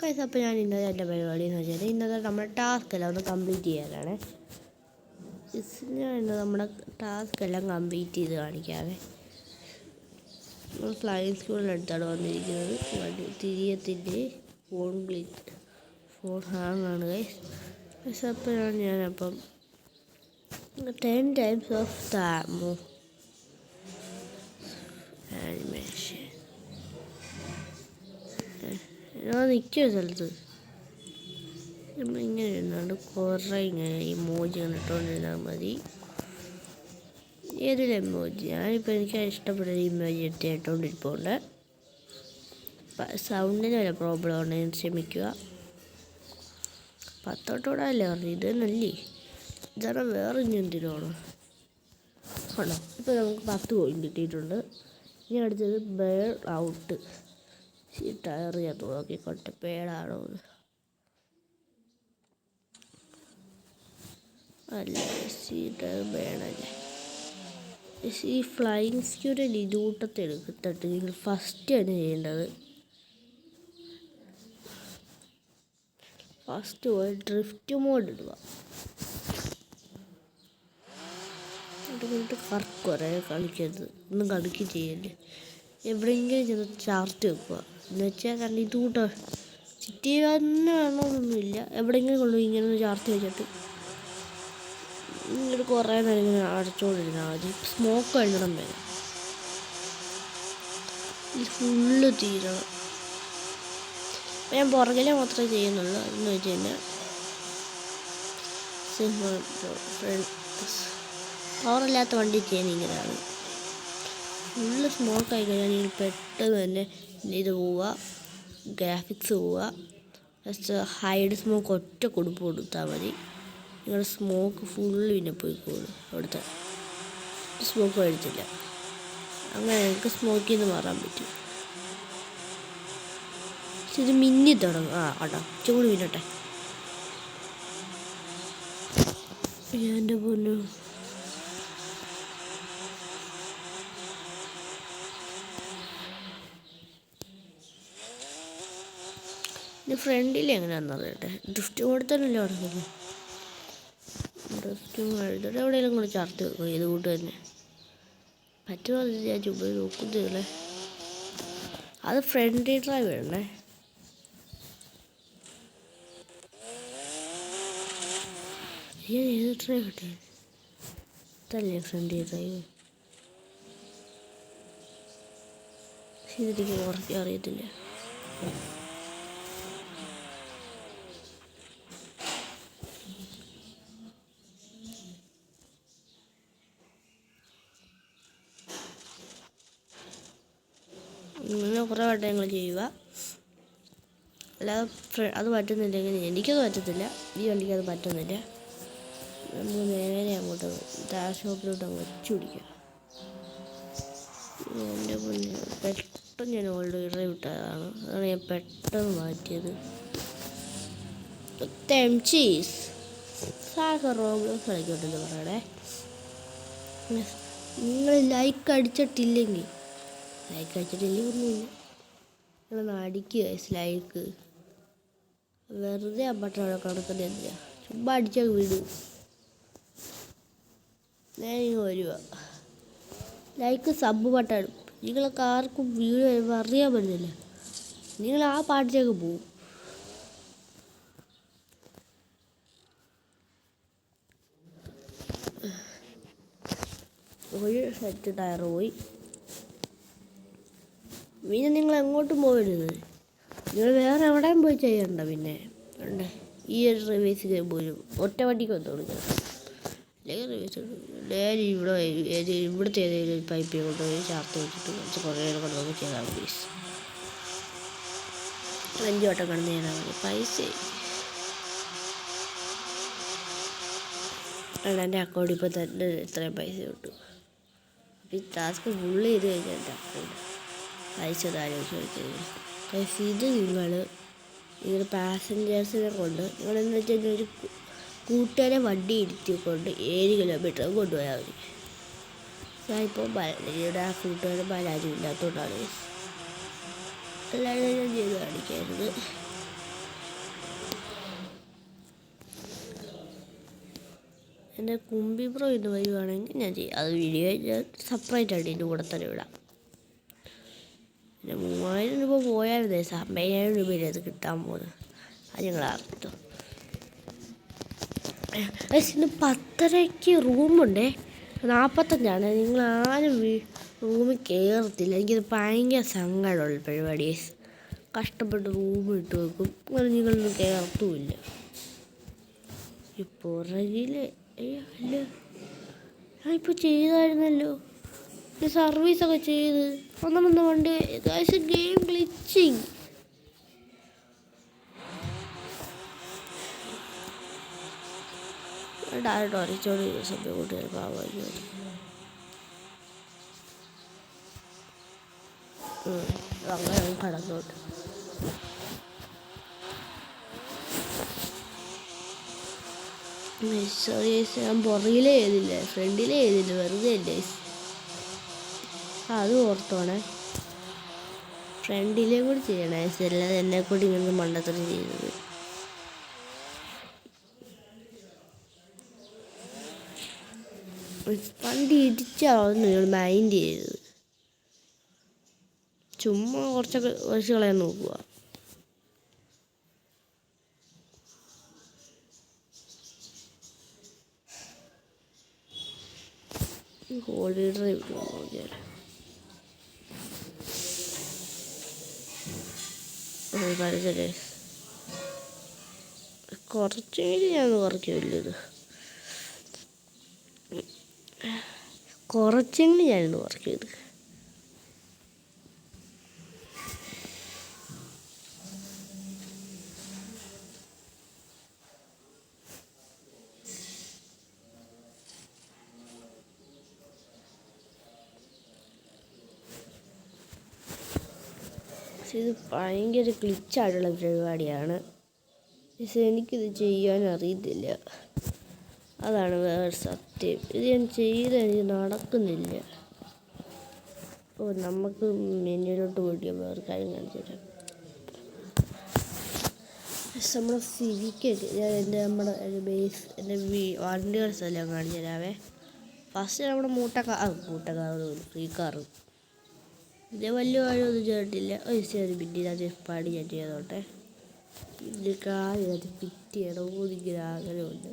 Guys, അപ്പോൾ ഞാൻ ഇന്നത്തെ എൻ്റെ പരിപാടി എന്ന് വെച്ചാൽ ഇന്നത്തെ നമ്മുടെ ടാസ്ക് എല്ലാം ഒന്ന് കംപ്ലീറ്റ് ചെയ്യാനാണ്. ഞാൻ ഇന്ന് നമ്മുടെ ടാസ്ക് എല്ലാം കംപ്ലീറ്റ് ചെയ്ത് കാണിക്കാവേ. ഫ്ലൈങ് സ്കൂളിനടുത്താണ് വന്നിരിക്കുന്നത്. തിരിയത്തിൻ്റെ ഫോൺ ഹാങ് ആണ് ഗൈസ്. അപ്പോൾ ഞാനപ്പം 10 times of animation ഞാൻ നിൽക്കുക സ്ഥലത്ത് നമ്മളിങ്ങനെ ഇരുന്നാണ്ട് കുറേ ഇങ്ങനെ ഇമോജി കണ്ടിട്ടുകൊണ്ടിരുന്നാൽ മതി. ഏതൊരു ഇമോജി ഞാനിപ്പോൾ എനിക്ക് ഇഷ്ടപ്പെട്ടൊരു ഇമോജി എടുത്ത് കേട്ടോണ്ടിരിപ്പുണ്ട്. സൗണ്ടിന് വല്ല പ്രോബ്ലം ഉണ്ടെങ്കിൽ ക്ഷമിക്കുക. 10 അല്ലേ പറഞ്ഞു, ഇത് തന്നെയല്ലേ ഇതാണ്, വേറെ ഇനി എന്തിനാണ് ആണോ. ഇപ്പോൾ നമുക്ക് 10 പോയിന്റ് കിട്ടിയിട്ടുണ്ട്. ഇനി അടുത്തത് ബേർ ഔട്ട്. ടയർ ഞാൻ നോക്കിക്കോട്ടെ, പേടാണോ അല്ല, ടയർ ബേഡല്ലേ. ഈ ഫ്ലൈങ് സ്ക്യൂടെ ഇതൂട്ടത്തെ എടുത്തിട്ട് നിങ്ങൾ ഫസ്റ്റാണ് ചെയ്യേണ്ടത്. ഫസ്റ്റ് പോയി ഡ്രിഫ്റ്റ് മോഡ് ഇടുക. കുറേ കളിക്കരുത്, ഒന്നും കളിക്കുകയും ചെയ്യല്ലേ. എവിടെയെങ്കിലും ചെന്ന് ചാർട്ട് വെക്കുക എന്ന് വെച്ചാൽ കാരണം ഇതുകൂട്ടോ ചിറ്റി തന്നെ വേണമെന്നൊന്നുമില്ല. എവിടെയെങ്കിലും കൊണ്ടുപോയി ഇങ്ങനെ ഒന്ന് ചാർട്ട് വെച്ചിട്ട് ഇങ്ങോട്ട് കുറേ നേരം ഇങ്ങനെ അടച്ചുകൊണ്ടിരുന്നാൽ മതി. സ്മോക്ക് കഴിഞ്ഞിടം വരെ ഇത് ഫുള്ള് തീരണം. ഞാൻ പുറകിലെ മാത്രമേ ചെയ്യുന്നുള്ളൂ. എന്ന് വെച്ച് കഴിഞ്ഞാൽ പവറില്ലാത്ത വണ്ടി ചെയ്യുന്ന ഇങ്ങനെയാണ്. ഫുള്ള് സ്മോക്ക് ആയി കഴിഞ്ഞാൽ നിങ്ങൾ പെട്ടെന്ന് തന്നെ ഇത് പോവുക, ഗ്രാഫിക്സ് പോവുക. ജസ്റ്റ് ഹൈഡ് സ്മോക്ക് ഒറ്റ കൊടുപ്പ് കൊടുത്താൽ മതി. നിങ്ങളുടെ സ്മോക്ക് ഫുള്ള് പിന്നെ പോയിക്കോളൂ. അവിടുത്തെ സ്മോക്ക് കഴിച്ചില്ല. അങ്ങനെ നിങ്ങൾക്ക് സ്മോക്കിൽ നിന്ന് മാറാൻ പറ്റും. പക്ഷെ ഇത് മിന്നി തുടങ്ങും. കേട്ടോ ചൂട് മിന്നട്ടെ. എൻ്റെ പൊന്നു ഇത് ഫ്രണ്ടിൽ എങ്ങനെയാണെന്ന് അറിയട്ടെ. ഡ്രിഫ്റ്റ് കൊടുത്തല്ലേ തുടങ്ങുന്നത്. ഡ്രിഫ്റ്റും എഴുതിട്ട് എവിടെയെങ്കിലും കൂടെ ചാർട്ട് വെക്കും. ഇത് കൂട്ട് തന്നെ പറ്റുമോ ഞാൻ ചുമ്മാ നോക്കുന്നില്ലേ. അത് ഫ്രണ്ട് ഡ്രൈവ് വേണേ. ഏത് ഡ്രൈവ് കിട്ടേ ഇതല്ലേ ഫ്രണ്ട് ഡ്രൈവ്. ഇതെനിക്ക് കുറച്ച് അറിയത്തില്ല. ഇങ്ങനെ കുറേ വട്ടം ഞങ്ങൾ ചെയ്യുക. അല്ലാതെ അത് പറ്റുന്നില്ലെങ്കിൽ എനിക്കത് പറ്റത്തില്ല, ഈ വണ്ടിക്ക് അത് പറ്റുന്നില്ല. നമ്മൾ നേരെ അങ്ങോട്ട് ഷോപ്പിലോട്ട് അങ്ങ് വെച്ച് പിടിക്കുക. എൻ്റെ മുന്നിൽ പെട്ടെന്ന് ഞാൻ ഓൾഡ് ഡ്രൈവ് വിട്ടതാണ്. അതാണ് ഞാൻ പെട്ടെന്ന് മാറ്റിയത്. ചീസ് റോബ്ലോക്സ് കളിക്കോട്ടെന്ന് പറയണേ. നിങ്ങൾ ലൈക്ക് അടിച്ചിട്ടില്ലെങ്കിൽ ഒന്നുമില്ല, നിങ്ങളൊന്ന് അടിക്കുക. ലൈക്ക് വെറുതെ അമ്പട്ടവിടെ കിടക്കുന്നത് എന്തിനാ, ചുമ്മാ അടിച്ചാൽ വിടും. നിങ്ങൾ വരുക ലൈക്ക് സബ് ബട്ടൺ. നിങ്ങളൊക്കെ ആർക്കും വീഡിയോ വരുമ്പോൾ അറിയാൻ പറ്റില്ല. നിങ്ങൾ ആ പാട്ടിലേക്ക് പോവും. ഒരു സെറ്റ് ടയർ പോയി. പിന്നെ നിങ്ങൾ എങ്ങോട്ടും പോകരുത്. നിങ്ങൾ വേറെ എവിടെയും പോയി ചെയ്യണ്ട. പിന്നെ ഉണ്ട് ഈ ഒരു റിവേഴ്സിൽ പോലും ഒറ്റ വണ്ടിക്ക് വന്ന് കൊടുക്കണം. അല്ലെങ്കിൽ റിവേഴ്സ് ഡെയിലി ഇവിടുത്തെ ഏതെങ്കിലും ഒരു പൈപ്പിൽ കൊണ്ടുപോയി ചാർത്ത് വെച്ചിട്ട് കുറച്ച് കുറേ നേരം കൊണ്ട് നമുക്ക് ചെയ്താൽ മതി. 5 വട്ടം കടന്ന് ചെയ്താൽ മതി. പൈസ എൻ്റെ അക്കൗണ്ട് ഇപ്പോൾ തന്നെ ഇത്രയും പൈസ കിട്ടും. അപ്പോൾ ഈ ടാസ്ക് ഫുള്ള് ചെയ്ത് കഴിഞ്ഞാൽ എൻ്റെ അക്കൗണ്ട് അയച്ചത് ആലോചിച്ച്. ഇത് നിങ്ങൾ പാസഞ്ചേഴ്സിനെ കൊണ്ട് നിങ്ങളെന്ന് വെച്ച് കഴിഞ്ഞാൽ ഒരു കൂട്ടുകാരെ വണ്ടി ഇരുത്തിക്കൊണ്ട് 7 കിലോമീറ്റർ കൊണ്ടുപോയാൽ മതി. ഇപ്പോൾ ഇവിടെ ആ കൂട്ടുകാരൻ പരാജയം ഇല്ലാത്തതുകൊണ്ടാണ് എല്ലാവരും ഞാൻ ചെയ്ത് കാണിക്കരുത്. എൻ്റെ കുമ്പി ബ്രോ ഇത് വരുവാണെങ്കിൽ ഞാൻ ചെയ്യാം. അത് വീഡിയോ ഞാൻ സെപ്പറേറ്റ് ആയിട്ട് ഇതിൻ്റെ കൂടെ തന്നെ വിടാം. പിന്നെ 3000 രൂപ പോയാൽ 50,000 രൂപയിലെ അത് കിട്ടാൻ പോകുന്നത്. അത് ഞങ്ങൾ അറിഞ്ഞു. ഇന്ന് 10:30 റൂമുണ്ടേ, 45 നിങ്ങൾ ആരും റൂമിൽ കയറത്തില്ല. എനിക്കത് ഭയങ്കര സങ്കടമുള്ള പരിപാടി. കഷ്ടപ്പെട്ട് റൂം ഇട്ട് വെക്കും, അങ്ങനെ നിങ്ങളൊന്നും കയറത്തുമില്ല. ഈ പുറകിൽ അല്ല, ഞാനിപ്പോൾ ചെയ്തായിരുന്നല്ലോ ഈ സർവീസൊക്കെ ചെയ്ത് ഒന്നാമത്തെ വണ്ടി ഗെയിം ഗ്ലിച്ചിങ്. ഡയറക്റ്റ് ഒരച്ചോട് സമയം കൂട്ടുകാർ പാവമായിരുന്നു. അങ്ങനെ കടന്നോട്ട് ഞാൻ പുറകിലേ ചെയ്തില്ല, ഫ്രണ്ടിലേ ചെയ്തില്ല, വെറുതെ അല്ലേ. അത് ഓർത്തോണേ, ഫ്രണ്ടിലേയും കൂടി ചെയ്യണേ. അല്ലാതെ എന്നെ കൂടി ഇങ്ങനെ മണ്ടത്തരം ചെയ്തത്. വണ്ടി ഇടിച്ചാവുന്നു നിങ്ങൾ മൈൻഡ് ചെയ്തത്. ചുമ്മാ കുറച്ചൊക്കെ കുറച്ച് കളയാൻ നോക്കുക. ഹോളിഡേ നോക്കിയാൽ പരച്ചല്ലേ കുറച്ചെങ്കിലും ഞാൻ കുറയ്ക്കില്ല. ഇത് കുറച്ചെങ്കിലും ഞാനിന്ന് കുറയ്ക്കും. ഇത് ഭയങ്കര ക്ലിച്ചായിട്ടുള്ള പരിപാടിയാണ്. പക്ഷേ എനിക്കിത് ചെയ്യാൻ അറിയത്തില്ല, അതാണ് വേറെ സത്യം. ഇത് ഞാൻ ചെയ്ത് എനിക്ക് നടക്കുന്നില്ല. നമുക്ക് മെനുവിലോട്ട് പോയിട്ട് വേറെ കാര്യം കാണിച്ചു തരാം. നമ്മുടെ സിവിക്കൊക്കെ നമ്മുടെ ബേസ് എൻ്റെ വണ്ടികളുടെ സ്ഥലം കാണിച്ചു തരാവേ. ഫസ്റ്റ് നമ്മുടെ മൂട്ടക്കാർ ഫ്രീ കാറ്. ഇത് വലിയ കാര്യമൊന്നും ചെയ്തിട്ടില്ല. ശരി, പിന്നെ അത് പാടി ഞാൻ ചെയ്തോട്ടെ. ഇതിൻ്റെ കാര്യം അത് ഫിറ്റ് ചെയ്യണം, ഇങ്ങനെ ആഗ്രഹമുണ്ട്.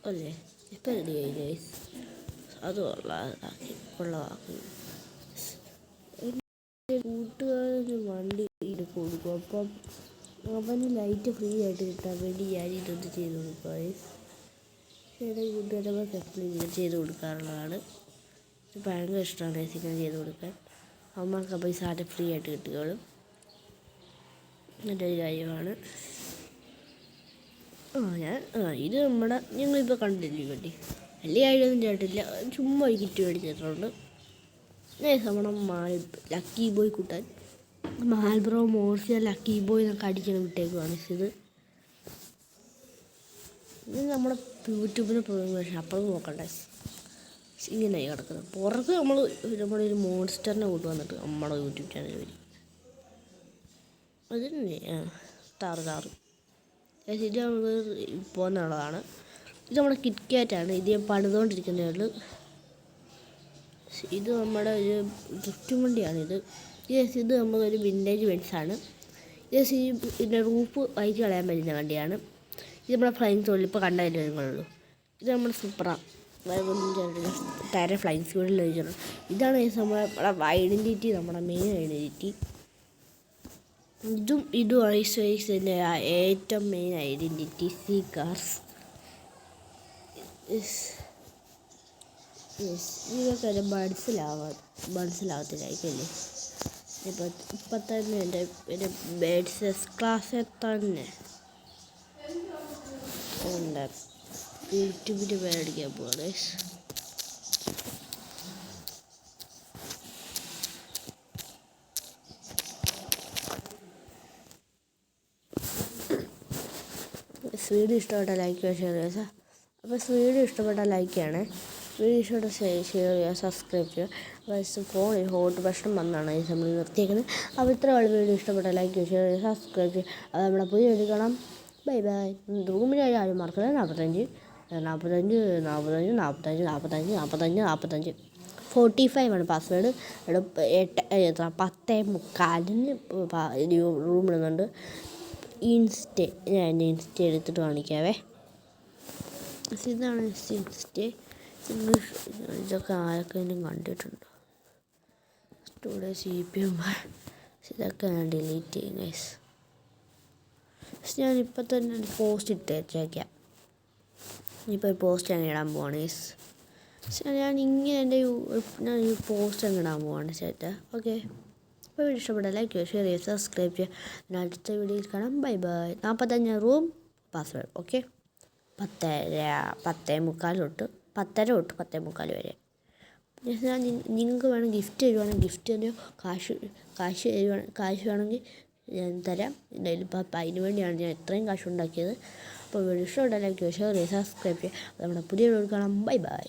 അല്ലേ ഇപ്പം റെഡിയായി ഗൈസ്. അത് കൊള്ളാക്കി കൂട്ടുകാരന് വണ്ടി കൊടുക്കും. അപ്പം അവന് ലൈറ്റ് ഫ്രീ ആയിട്ട് കിട്ടാൻ വേണ്ടി ഞാൻ ഇതൊന്ന് ചെയ്ത് കൊടുക്കുക ഗൈസ്. എൻ്റെ കൂട്ടുകാരന്മാർക്ക് എപ്പോഴും ഇങ്ങനെ ചെയ്ത് കൊടുക്കാറുള്ളതാണ്. ഭയങ്കര ഇഷ്ടമാണ് ഗൈസ് ഇങ്ങനെ ചെയ്ത് കൊടുക്കാൻ. അവന്മാർക്ക് അപ്പോൾ ഈ സാധനം ഫ്രീ ആയിട്ട് കിട്ടുകയുള്ളൂ. എൻ്റെ ഒരു കാര്യമാണ്. ഇത് ഞങ്ങളിപ്പോൾ കണ്ടില്ലേ വണ്ടി. വലിയ കാര്യമൊന്നും ചെയ്തിട്ടില്ല, ചുമ്മാ ഒരു കിറ്റ് മേടിച്ചിട്ടുണ്ട്. നമ്മുടെ ലക്കി ബോയ് കൂട്ടാൻ മാൽബ്രോ മോർസിയ ലക്കി ബോയ് എന്നൊക്കെ അടിക്കണം വിട്ടേക്കുവാണ്. ഇത് നമ്മുടെ യൂട്യൂബിന് പ്രൊമോഷൻ അപ്പോഴും നോക്കണ്ടേ. ഇങ്ങനെ കിടക്കുന്നത് പുറത്ത് നമ്മുടെ ഒരു മോൺസ്റ്ററിനെ കൊണ്ടുവന്നിട്ട് നമ്മുടെ യൂട്യൂബ് ചാനൽ വരും. അതിനെ താറ് ഇത് നമുക്ക് പോകുന്നുള്ളതാണ്. ഇത് നമ്മുടെ കിറ്റ്കാറ്റാണ്. ഇത് ഞാൻ പണിതുകൊണ്ടിരിക്കുന്നേ ഉള്ളൂ. ഇത് നമ്മുടെ ഒരു ഡ്രിഫ്റ്റ് വണ്ടിയാണിത്. ഇത് നമ്മളൊരു വിൻറ്റേജ് ബെൻസാണ്. ഇതിൻ്റെ റൂഫ് വൈറ്റ് കളയാൻ പറ്റുന്ന വണ്ടിയാണ്. ഇത് നമ്മുടെ ഫ്ലൈങ് സോളിൽ ഇപ്പോൾ കണ്ടതിൻ്റെ നിങ്ങളുള്ളൂ. ഇത് നമ്മുടെ സൂപ്പറ ടയർ ഫ്ലൈങ് സ്പീഡിൽ വെച്ചിട്ടുണ്ട്. ഇതാണ് നമ്മുടെ ഐഡൻറ്റിറ്റി, നമ്മുടെ മെയിൻ ഐഡൻറ്റിറ്റി. ഇതും ഐസ്വൈസിൻ്റെ ഏറ്റവും മെയിൻ ഐഡൻറ്റിറ്റി. C cars. ഇതൊക്കെ മനസ്സിലാവത്തില്ലായിരിക്കല്ലേ. ഇപ്പം തന്നെ എൻ്റെ ബേഡ്സ് ക്ലാസ്സിൽ തന്നെ ഉണ്ട്. യൂട്യൂബിൻ്റെ പേരടിക്കാൻ പോവാണ്. വീഡിയോ ഇഷ്ടപ്പെട്ട ലൈക്ക് ചെയ്യുക, ഷെയർ ചെയ്യുക. അപ്പോൾ വീഡിയോ ഇഷ്ടപ്പെട്ട ലൈക്ക് ചെയ്യണേ. വീഡിയോ ഇഷ്ടപ്പെട്ട ഷെയർ ചെയ്യുക, സബ്സ്ക്രൈബ് ചെയ്യുക. അപ്പോൾ ഫോണിൽ ഹോട്ട് പ്രശ്നം വന്നാണ് ഈ നമ്മൾ നിർത്തിയേക്കുന്നത്. അപ്പോൾ ഇത്രയുള്ള വീഡിയോ ഇഷ്ടപ്പെട്ട ലൈക്ക് ചെയ്യുക, ഷെയർ ചെയ്യുക, സബ്സ്ക്രൈബ് ചെയ്യുക. അത് നമ്മുടെ പുതിയ വീഡിയോ കാണാം. Bye bye. റൂമിൽ ആരും മറക്കരുത്. 45 ആണ് പാസ്വേഡ്. 10:45 റൂമിടുന്നുണ്ട്. ഞാൻ എൻ്റെ ഇൻസ്റ്റ എടുത്തിട്ട് കാണിക്കാവേ. ഇതാണ് ഇൻസ്റ്റ. ഇതൊക്കെ ആരൊക്കെ എന്നും കണ്ടിട്ടുണ്ടോ? Studio CPM. ഇതൊക്കെ ഞാൻ ഡിലീറ്റ് ചെയ്യും ഗൈസ്. ഞാനിപ്പോൾ തന്നെ ഒരു പോസ്റ്റ് ഇട്ടേച്ചേക്കാം. ഇനിയിപ്പോൾ ഒരു പോസ്റ്റ് അങ്ങ് ഇടാൻ പോവാണ് ഗൈസ്. ഞാൻ ഇങ്ങനെ ഞാൻ ഈ പോസ്റ്റ് അങ്ങ് ഇടാൻ പോവാണ് ചേട്ടാ. ഓക്കെ, അപ്പോൾ വീഡിയോ ഇഷ്ടപ്പെട്ട ലൈക്ക് ചെയ്യുക, ഷെയർ ചെയ്യുക, സബ്സ്ക്രൈബ് ചെയ്യുക. പിന്നെ അടുത്ത വീഡിയോയിൽ കാണാം. Bye bye. 45 room password. Okay, 10:45 തൊട്ട് 10:45 വരെ. ഞാൻ നിങ്ങൾക്ക് വേണം ഗിഫ്റ്റ് തരുവാണെങ്കിൽ ഗിഫ്റ്റ് തന്നെയോ കാശ് വേണമെങ്കിൽ ഞാൻ തരാം. എന്തായാലും ഇപ്പം അതിന് വേണ്ടിയാണ് ഞാൻ ഇത്രയും കാശ് ഉണ്ടാക്കിയത്. അപ്പോൾ വീഡിയോ ഇഷ്ടപ്പെട്ട ലൈക്ക് ചെയ്യുക, ഷെയർ ചെയ്യുക, സബ്സ്ക്രൈബ് ചെയ്യുക. നമ്മുടെ പുതിയ വീഡിയോ കാണാം. Bye bye.